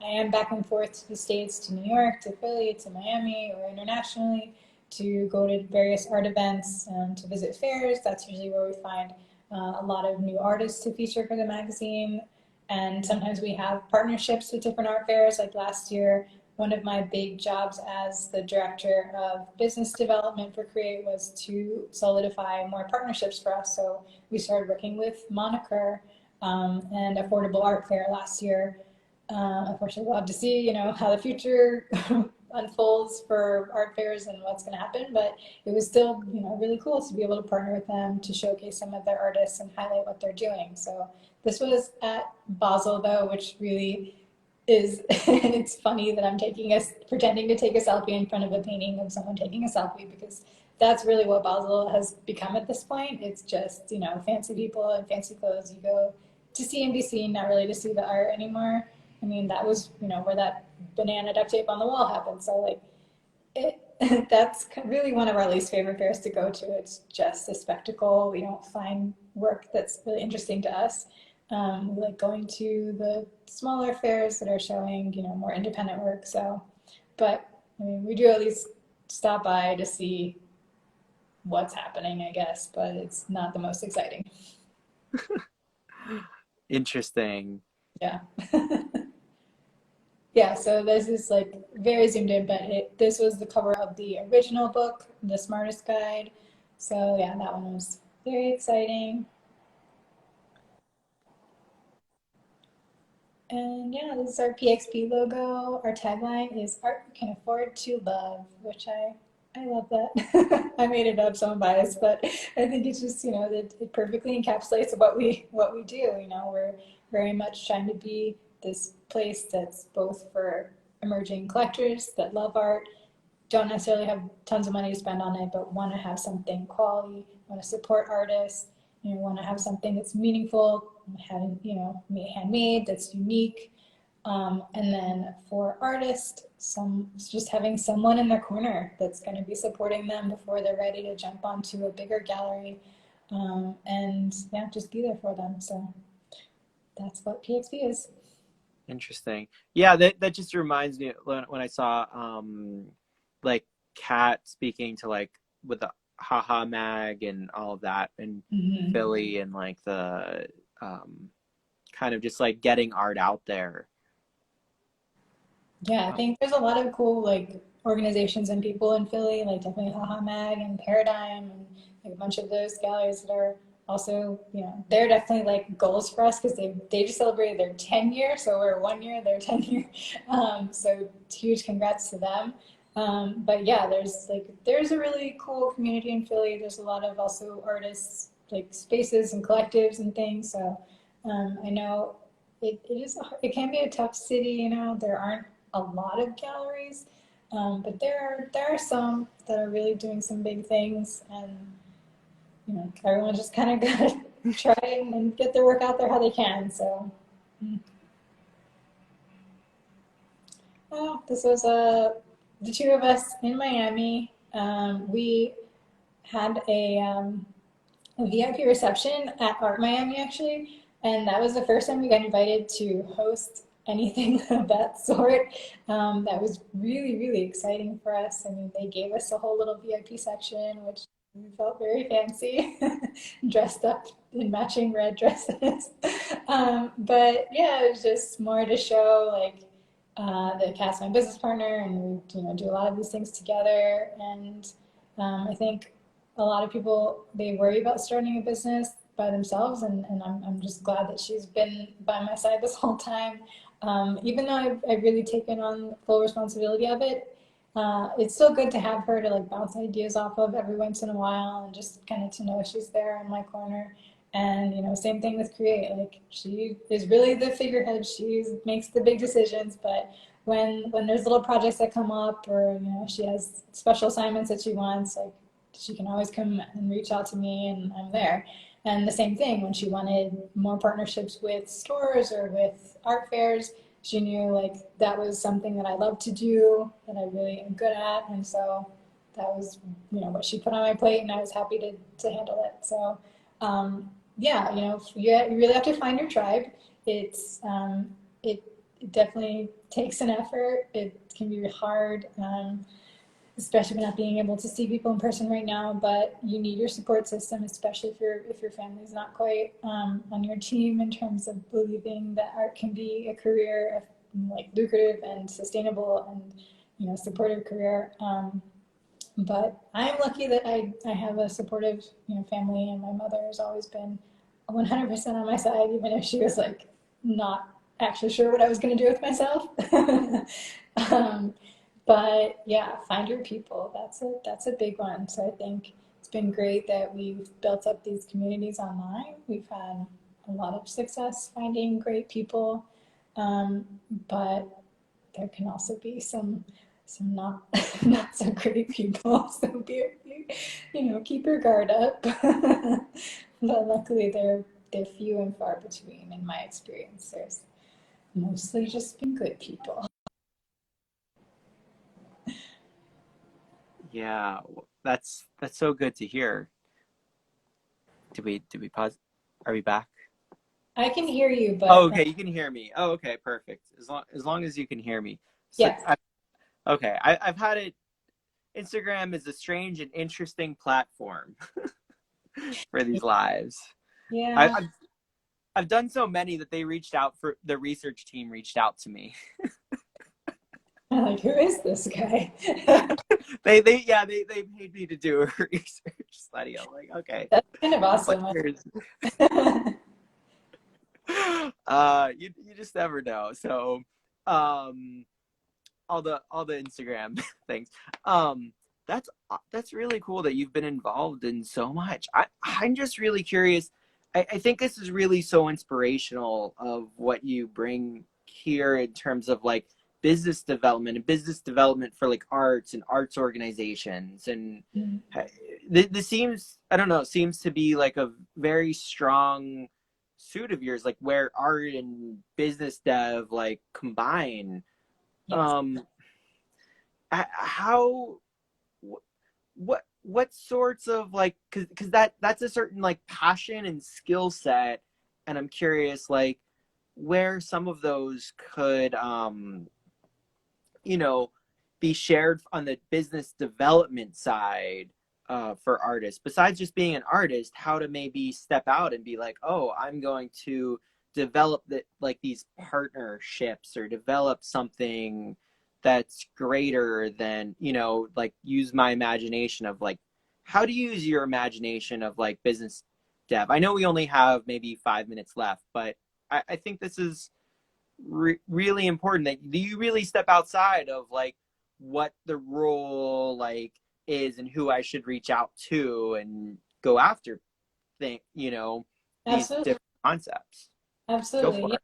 I am back and forth to the States, to New York, to Philly, to Miami, or internationally to go to various art events and to visit fairs. That's usually where we find a lot of new artists to feature for the magazine. And sometimes we have partnerships with different art fairs. Like last year, one of my big jobs as the director of business development for Create was to solidify more partnerships for us. So we started working with Moniker and Affordable Art Fair last year. Of course, I'd love to see, how the future unfolds for art fairs and what's going to happen. But it was still, really cool to be able to partner with them to showcase some of their artists and highlight what they're doing. So this was at Basel, though, which really is it's funny that I'm pretending to take a selfie in front of a painting of someone taking a selfie, because that's really what Basel has become at this point. It's just, you know, fancy people in fancy clothes. You go to see and be seen, not really to see the art anymore. I mean, that was, you know, where that banana duct tape on the wall happened. So like, that's really one of our least favorite fairs to go to. It's just a spectacle. We don't find work that's really interesting to us. We like going to the smaller fairs that are showing, you know, more independent work. So, but I mean, we do at least stop by to see what's happening, I guess, but it's not the most exciting. Interesting. Yeah. Yeah, so this is like very zoomed in, but this was the cover of the original book, The Smartest Guide. So yeah, that one was very exciting. And yeah, this is our PXP logo. Our tagline is "Art you can afford to love," which I love that. I made it up, so I'm biased, but I think it's just, you know, it perfectly encapsulates what we do. You know, we're very much trying to be this place that's both for emerging collectors that love art, don't necessarily have tons of money to spend on it, but want to have something quality, want to support artists, you know, want to have something that's meaningful, having, you know, handmade, that's unique. And then for artists, just having someone in their corner that's going to be supporting them before they're ready to jump onto a bigger gallery, and yeah, just be there for them. So that's what PXP is. Interesting. Yeah, that just reminds me when I saw like Kat speaking to like with the Haha Mag and all of that in Mm-hmm. Philly, and like the um kind of just like getting art out there. Yeah, I Oh, think there's a lot of cool like organizations and people in Philly, like definitely Haha Mag and Paradigm and like a bunch of those galleries that are also, you know, they're definitely like goals for us because they just celebrated their 10 year, so we're 1 year, they're 10 year. So huge congrats to them. But yeah, there's a really cool community in Philly. There's a lot of also artists like spaces and collectives and things. So I know it can be a tough city, you know, there aren't a lot of galleries, but there are some that are really doing some big things, and you know everyone just kind of got to try and get their work out there how they can. So, oh, this was the two of us in Miami. We had a VIP reception at Art Miami actually, and that was the first time we got invited to host anything of that sort. That was really, really exciting for us. I mean, they gave us a whole little VIP section, which we felt very fancy, dressed up in matching red dresses. But yeah, it was just more to show like the cast my business partner, and we, you know, do a lot of these things together. And I think a lot of people, they worry about starting a business by themselves, and I'm just glad that she's been by my side this whole time. Even though I've really taken on full responsibility of it, it's still good to have her to like bounce ideas off of every once in a while, and just kind of to know she's there in my corner. And you know, same thing with Create. Like she is really the figurehead. She makes the big decisions, but when there's little projects that come up, or you know, she has special assignments that she wants, like she can always come and reach out to me, and I'm there. And the same thing when she wanted more partnerships with stores or with art fairs, she knew like that was something that I love to do, that I really am good at, and so that was, you know, what she put on my plate, and I was happy to handle it. So yeah, you know, you really have to find your tribe. It's it, it definitely takes an effort. It can be hard. Especially not being able to see people in person right now, but you need your support system, especially if your family's not quite on your team in terms of believing that art can be a career, like lucrative and sustainable, and you know, supportive career. But I'm lucky that I have a supportive, you know, family, and my mother has always been 100% on my side, even if she was like not actually sure what I was going to do with myself. um, but yeah, find your people. That's a big one. So I think it's been great that we've built up these communities online. We've had a lot of success finding great people. But there can also be some not not so great people. So keep your guard up. But luckily they're few and far between in my experience. There's mostly just been good people. Yeah, that's so good to hear. Did we pause? Are we back? I can hear you, Oh, but okay, you can hear me. Oh, okay, perfect. As long as you can hear me. So, yes. okay, I've had it. Instagram is a strange and interesting platform for these lives. I, Yeah. I've I've done so many that the research team reached out to me. I'm like, who is this guy? they paid me to do a research study. I'm like, okay, That's kind of but awesome. here's you just never know. So um all the Instagram things. Um that's really cool that you've been involved in so much. I'm just really curious. I think this is really so inspirational of what you bring here in terms of like business development and business development for like arts and arts organizations. And this seems, I don't know, seems to be like a very strong suit of yours, like where art and business dev like combine. Yes, um how what sorts of like, because that's a certain like passion and skill set, and I'm curious like where some of those could you know be shared on the business development side, for artists, besides just being an artist, how to maybe step out and be like, oh, I'm going to develop like these partnerships or develop something that's greater than, like use my imagination of like how to use your imagination of like business dev. I know we only have maybe 5 minutes left, but I think this is really important that you really step outside of like what the role like is and who I should reach out to and go after these absolutely. different concepts. Go Absolutely. for Yeah. it.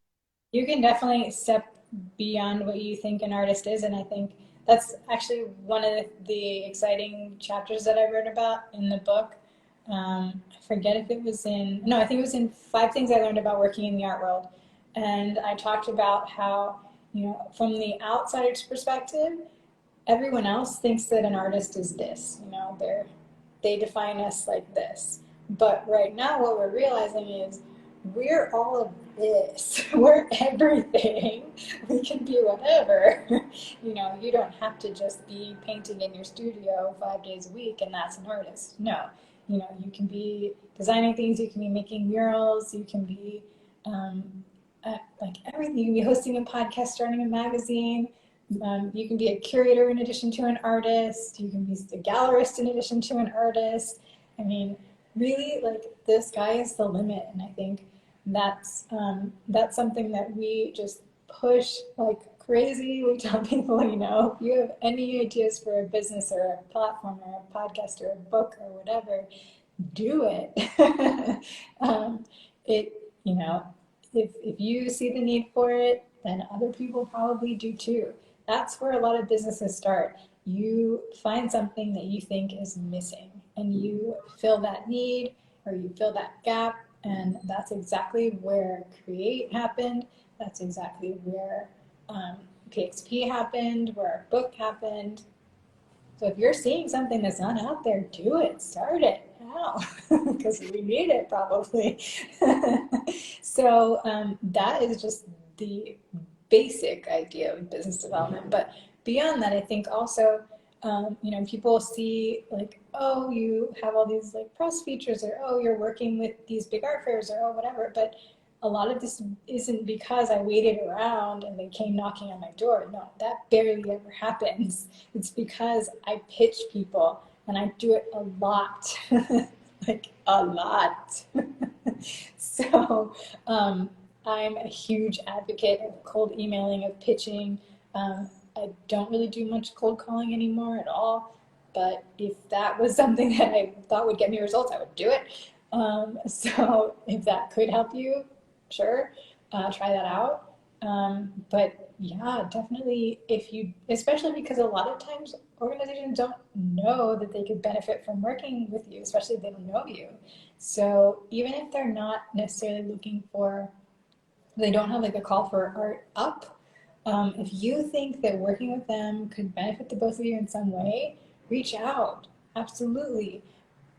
You can definitely step beyond what you think an artist is. And I think that's actually one of the exciting chapters that I wrote about in the book. I forget if it was no, I think it was in 5 Things I Learned About Working in the Art World. And I talked about how, from the outsider's perspective, everyone else thinks that an artist is this, they define us like this. But right now, what we're realizing is we're all of this. We're everything. We can be whatever. You don't have to just be painting in your studio 5 days a week and that's an artist. No. You can be designing things, you can be making murals, you can be like everything. You can be hosting a podcast, starting a magazine. You can be a curator in addition to an artist. You can be a gallerist in addition to an artist. I mean, really, like the sky is the limit, and I think that's something that we just push like crazy. We tell people, if you have any ideas for a business or a platform or a podcast or a book or whatever, do it. It, if you see the need for it, then other people probably do too. That's where a lot of businesses start. You find something that you think is missing and you fill that need or you fill that gap. And that's exactly where Create happened. That's exactly where PXP happened, where our book happened. So if you're seeing something that's not out there, do it, start it now, because we need it probably. So that is just the basic idea of business development. But beyond that, I think also, people see like, oh, you have all these like press features, or oh, you're working with these big art fairs, or oh, whatever. But a lot of this isn't because I waited around and they came knocking on my door. No, that barely ever happens. It's because I pitch people and I do it a lot, like a lot. So I'm a huge advocate of cold emailing, of pitching. I don't really do much cold calling anymore at all. But if that was something that I thought would get me results, I would do it. So if that could help you, sure, try that out. But yeah, definitely if you, especially because a lot of times organizations don't know that they could benefit from working with you, especially if they don't know you. So even if they're not necessarily looking for, they don't have like a call for art up, if you think that working with them could benefit the both of you in some way, reach out. Absolutely.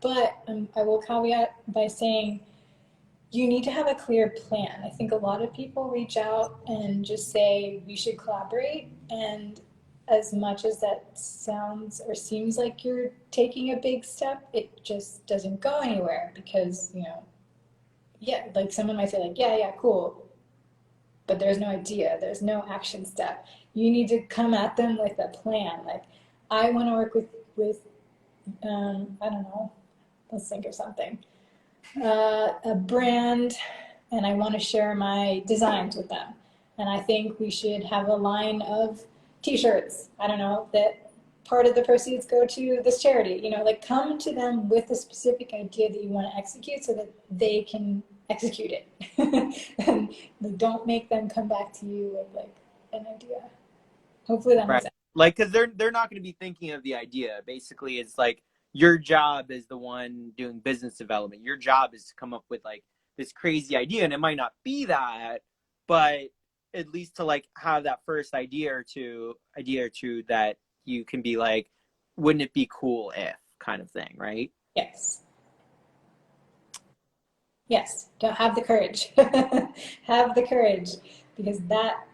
But I will caveat by saying you need to have a clear plan. I think a lot of people reach out and just say we should collaborate, and as much as that sounds or seems like you're taking a big step, it just doesn't go anywhere because, yeah, like someone might say like, yeah, yeah, cool, but there's no idea, there's no action step. You need to come at them with a plan. Like, I want to work with I don't know, let's think of something, a brand, and I want to share my designs with them. And I think we should have a line of t-shirts, I don't know, that part of the proceeds go to this charity. Like, come to them with a specific idea that you want to execute so that they can execute it. And don't make them come back to you with like an idea. Hopefully that makes Right. sense. Like, because they're not going to be thinking of the idea. Basically, it's like your job is the one doing business development. Your job is to come up with like this crazy idea, and it might not be that, but at least to like have that first idea or two that you can be like, wouldn't it be cool if kind of thing, right? Yes. Yes, don't have the courage. Have the courage, because that's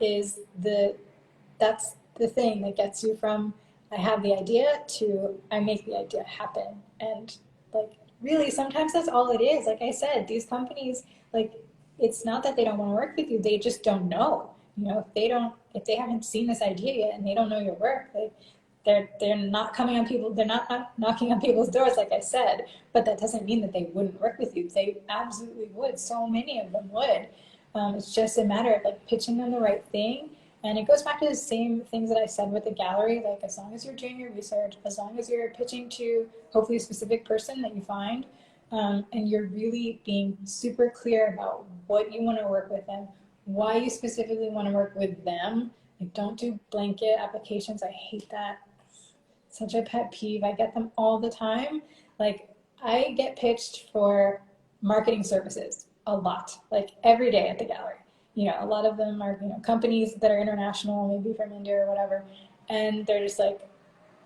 the thing that gets you from I have the idea to I make the idea happen. And like, really, sometimes that's all it is. Like I said, these companies, like, it's not that they don't want to work with you, they just don't know. If they haven't seen this idea yet and they don't know your work, like, they're not coming on people, they're not knocking on people's doors, like I said, but that doesn't mean that they wouldn't work with you. They absolutely would. So many of them would. It's just a matter of like pitching them the right thing. And it goes back to the same things that I said with the gallery. Like, as long as you're doing your research, as long as you're pitching to hopefully a specific person that you find, and you're really being super clear about what you want to work with them, why you specifically want to work with them. Like, don't do blanket applications. I hate that. Such a pet peeve. I get them all the time. Like, I get pitched for marketing services a lot, like every day at the gallery. A lot of them are, companies that are international, maybe from India or whatever. And they're just like,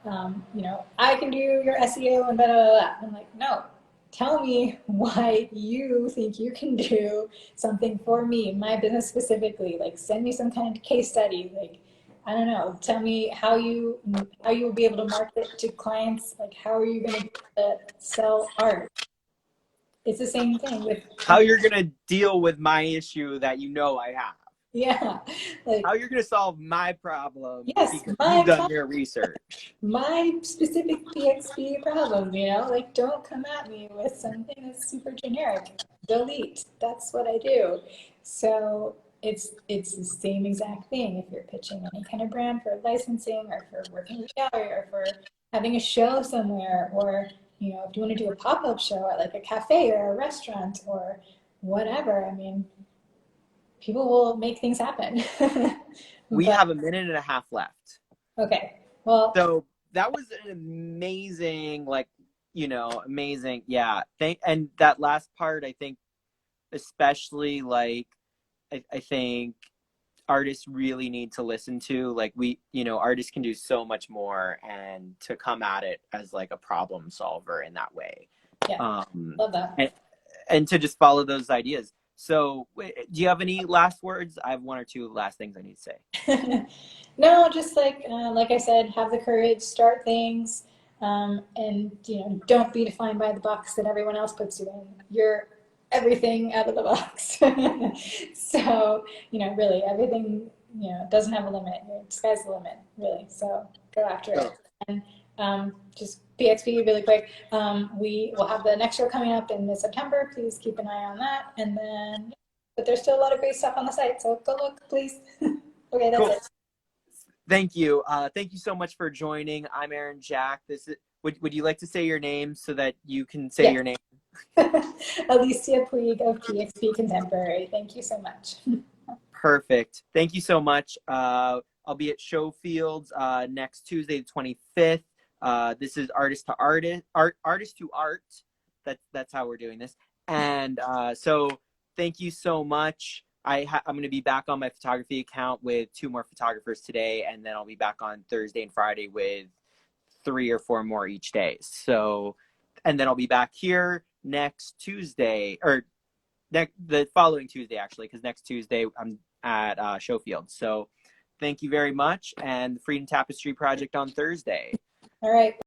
I can do your SEO and blah, blah, blah. I'm like, no, tell me why you think you can do something for me, my business specifically. Like, send me some kind of case study. Like, I don't know, tell me how you will be able to market to clients. Like, how are you going to sell art? It's the same thing with, How you're going to deal with my issue that I have. yeah, like, How you're going to solve my problem yes, because you've done your research. my specific PXP problem, like, don't come at me with something that's super generic. Delete. That's what I do. So it's the same exact thing. If you're pitching any kind of brand for licensing or for working with a gallery or for having a show somewhere, or if you want to do a pop-up show at like a cafe or a restaurant or whatever, I mean, people will make things happen. We But have a minute and a half left. okay, well, So that was an amazing, amazing. Yeah. And that last part, I think, especially like, I think artists really need to listen to. Like, artists can do so much more, and to come at it as like a problem solver in that way. yeah, love that. And to just follow those ideas. So do you have any last words? I have one or two last things I need to say. No, just like I said, have the courage, start things, and don't be defined by the box that everyone else puts you in. You're everything out of the box. So really, everything doesn't have a limit. Sky's the limit, really. So go after it. And just PXP really quick. We will have the next show coming up in mid-September. Please keep an eye on that. And then, but there's still a lot of great stuff on the site, so go look, please. Okay, that's it. Thank you. Thank you so much for joining. I'm Aaron Jack. Would you like to say your name so that you can say your name? Alicia Puig of PXP Contemporary. Thank you so much. Perfect. Thank you so much. I'll be at Showfields next Tuesday, the 25th. This is artist to art. That's how we're doing this. And so thank you so much. I'm going to be back on my photography account with 2 more photographers today, and then I'll be back on Thursday and Friday with 3 or 4 more each day. So, and then I'll be back here next Tuesday, or the following Tuesday, actually, because next Tuesday I'm at Showfield. So thank you very much, and the Freedom Tapestry Project on Thursday. All right.